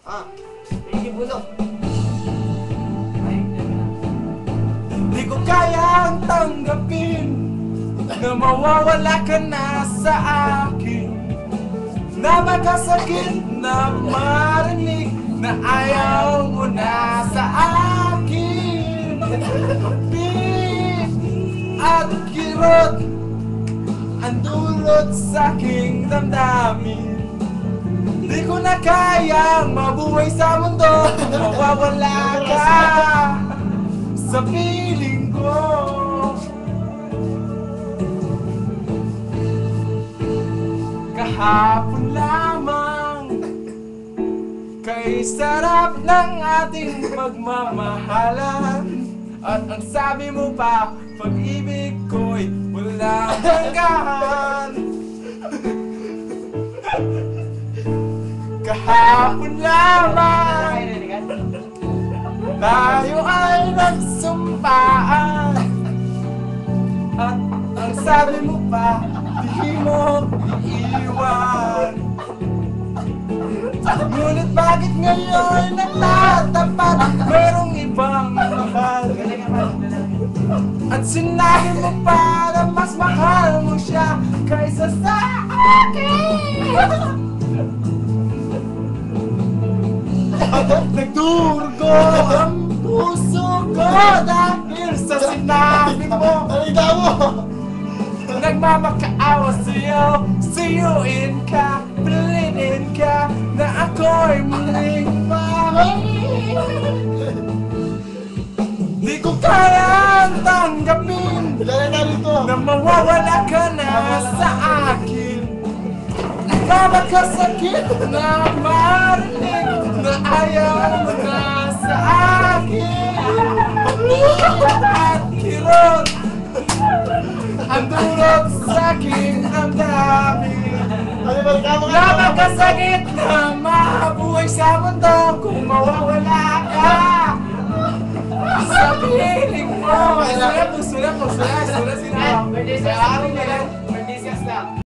Ah, Ricky Bulok. Di ko kayang tanggapin na mawawala ka na sa akin, na magkasakit na marinig na ayaw mo na sa akin. Pit at kirot ang dulot sa aking damdamin. Di ko na kayang mabuhay sa mundo kung mawawala ka sa piling ko. Kahapon lamang kay sarap ng ating pagmamahalan, at ang sabi mo pa, pag-ibig ko'y walang hanggan. Kahapon lamang tayo ay nagsumpaan, at ang sabi mo pa, di mo iiwan. Ngunit bakit ngayon natatapat merong ibang mahal, at sinabi mo pa na mas mahal mo siya kaysa sa akin. Nagdurugo ang puso ko dahil sa sinabi mo. Alita mo! Nagmamakaawa sa'yo, suyuin ka, pilinin ka, na ako'y muling mahal. Di ko kayang tanggapin na mawawala ka na sa akin. Nagmamakasakit na marinig na ayaw mo na sa akin. At kirot ang dulot sa aking damdamin. Na magkasakit na mabuhay sa mundo kung mawawala ka sa piling mo. Sulat, sulat, sulat, sulat, sulat, sulat, sulat, sulat, sulat, sulat, sulat, sulat,